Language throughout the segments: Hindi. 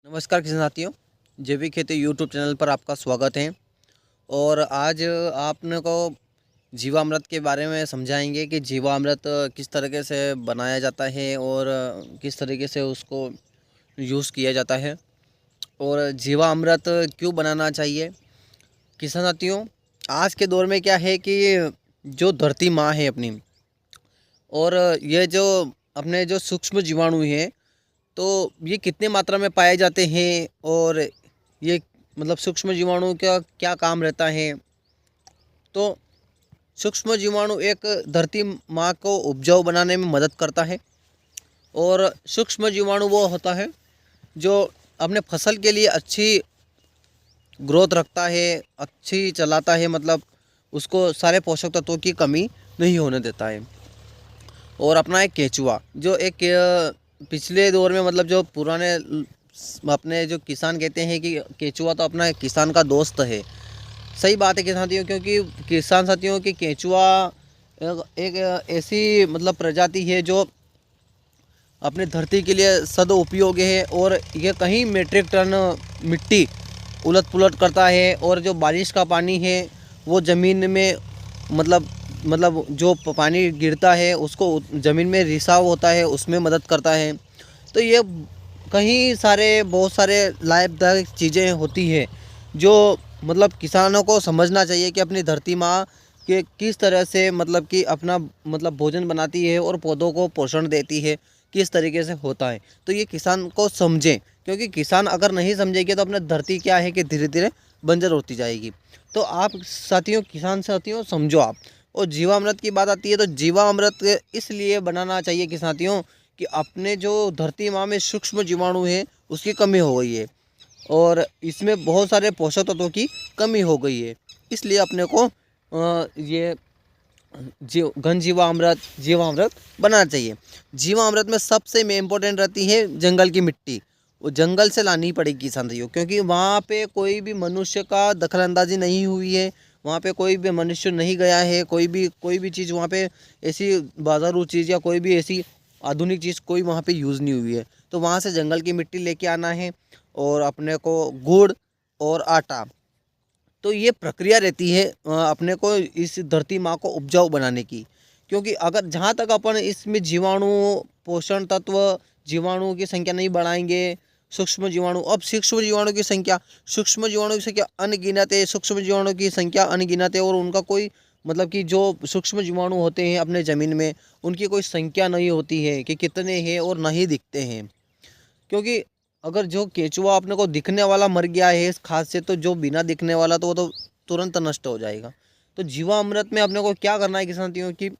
नमस्कार किसान साथियों, जैविक खेती यूट्यूब चैनल पर आपका स्वागत है। और आज आपने को जीवामृत के बारे में समझाएंगे कि जीवामृत किस तरीके से बनाया जाता है और किस तरीके से उसको यूज़ किया जाता है और जीवामृत क्यों बनाना चाहिए। किसान साथियों, आज के दौर में क्या है कि जो धरती माँ है अपनी, और ये जो अपने जो सूक्ष्म जीवाणु हैं, तो ये कितने मात्रा में पाए जाते हैं और ये मतलब सूक्ष्म जीवाणु का क्या काम रहता है। तो सूक्ष्म जीवाणु एक धरती माँ को उपजाऊ बनाने में मदद करता है। और सूक्ष्म जीवाणु वो होता है जो अपने फसल के लिए अच्छी ग्रोथ रखता है, अच्छी चलाता है, मतलब उसको सारे पोषक तत्वों की कमी नहीं होने देता है। और अपना एक केंचुआ, जो एक पिछले दौर में मतलब जो पुराने अपने जो किसान कहते हैं कि केंचुआ तो अपना किसान का दोस्त है। सही बात है किसान साथियों, क्योंकि किसान साथियों की केंचुआ एक ऐसी मतलब प्रजाति है जो अपने धरती के लिए सदुपयोगी है। और ये कहीं मीट्रिक टन मिट्टी उलट पुलट करता है। और जो बारिश का पानी है वो ज़मीन में मतलब जो पानी गिरता है उसको ज़मीन में रिसाव होता है, उसमें मदद करता है। तो ये कहीं सारे बहुत सारे लाभदायक चीज़ें होती हैं जो मतलब किसानों को समझना चाहिए कि अपनी धरती माँ के किस तरह से मतलब कि अपना मतलब भोजन बनाती है और पौधों को पोषण देती है, किस तरीके से होता है। तो ये किसान को समझें, क्योंकि किसान अगर नहीं समझेगी तो अपनी धरती क्या है कि धीरे धीरे बंजर होती जाएगी। तो आप साथियों, किसान साथियों, समझो आप। और जीवामृत की बात आती है तो जीवामृत इसलिए बनाना चाहिए किसान साथियों कि अपने जो धरती माँ में सूक्ष्म जीवाणु है उसकी कमी हो गई है और इसमें बहुत सारे पोषक तत्वों की कमी हो गई है। इसलिए अपने को ये घन जीवामृत बनाना चाहिए। जीवामृत में सबसे में इम्पोर्टेंट रहती है जंगल की मिट्टी। वो जंगल से लानी पड़ेगी किसान भाइयों, क्योंकि वहाँ पे कोई भी मनुष्य का दखलंदाजी नहीं हुई है। वहाँ पे कोई भी मनुष्य नहीं गया है। कोई भी चीज़ वहाँ पे ऐसी बाजारू चीज़ या कोई भी ऐसी आधुनिक चीज़ कोई वहाँ पे यूज़ नहीं हुई है। तो वहाँ से जंगल की मिट्टी लेके आना है और अपने को गुड़ और आटा, तो ये प्रक्रिया रहती है अपने को इस धरती माँ को उपजाऊ बनाने की। क्योंकि अगर जहाँ तक अपन इसमें जीवाणु, पोषण तत्व, जीवाणुओं की संख्या नहीं बढ़ाएंगे, सूक्ष्म जीवाणु की संख्या अनगिनत है। सूक्ष्म जीवाणु की संख्या अनगिनत है और उनका कोई मतलब कि जो सूक्ष्म जीवाणु होते हैं अपने ज़मीन में, उनकी कोई संख्या नहीं होती है कि कितने हैं और नहीं दिखते हैं। क्योंकि अगर जो केंचुआ अपने को दिखने वाला मर गया है इस खाद से, तो जो बिना दिखने वाला तो वो तो तुरंत नष्ट हो जाएगा। तो जीवामृत में अपने को क्या करना है किसान साथियों कि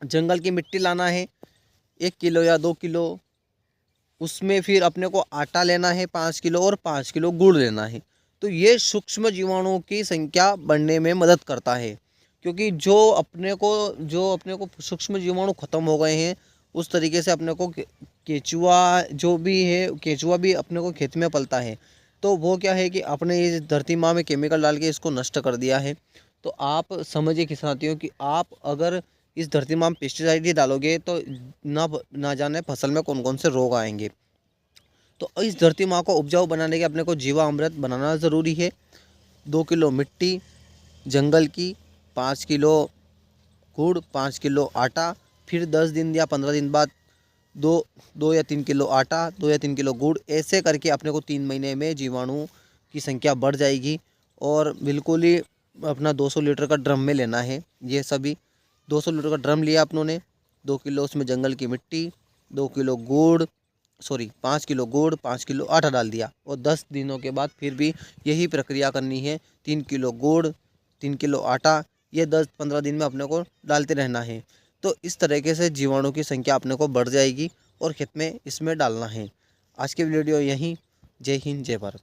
जंगल की मिट्टी लाना है 1 किलो या 2 किलो। उसमें फिर अपने को आटा लेना है 5 किलो और 5 किलो गुड़ लेना है। तो ये सूक्ष्म जीवाणुओं की संख्या बढ़ने में मदद करता है। क्योंकि जो अपने को सूक्ष्म जीवाणु खत्म हो गए हैं, उस तरीके से अपने को केंचुआ जो भी है, केंचुआ भी अपने को खेत में पलता है। तो वो क्या है कि अपने इस धरती माँ में केमिकल डाल के इसको नष्ट कर दिया है। तो आप समझिए किसान साथियों कि आप अगर इस धरती माँ में पेस्टिसाइड ही डालोगे तो ना जाने फसल में कौन कौन से रोग आएंगे। तो इस धरती माँ को उपजाऊ बनाने के अपने को जीवामृत बनाना ज़रूरी है। 2 किलो मिट्टी जंगल की, 5 किलो गुड़, 5 किलो आटा, फिर 10 दिन या 15 दिन बाद दो 2 या 3 किलो आटा, 2 या 3 किलो गुड़, ऐसे करके अपने को 3 महीने में जीवाणु की संख्या बढ़ जाएगी। और बिल्कुल ही अपना 200 लीटर का ड्रम में लेना है ये सभी। 200 लीटर का ड्रम लिया अपनों ने, 2 किलो उसमें जंगल की मिट्टी, 2 किलो गुड़, सॉरी 5 किलो गुड़, 5 किलो आटा डाल दिया। और 10 दिनों के बाद फिर भी यही प्रक्रिया करनी है। 3 किलो गुड़, 3 किलो आटा, ये 10-15 दिन में अपने को डालते रहना है। तो इस तरीके से जीवाणु की संख्या अपने को बढ़ जाएगी और खेत में इसमें डालना है। आज की वीडियो यहीं। जय हिंद, जय भारत।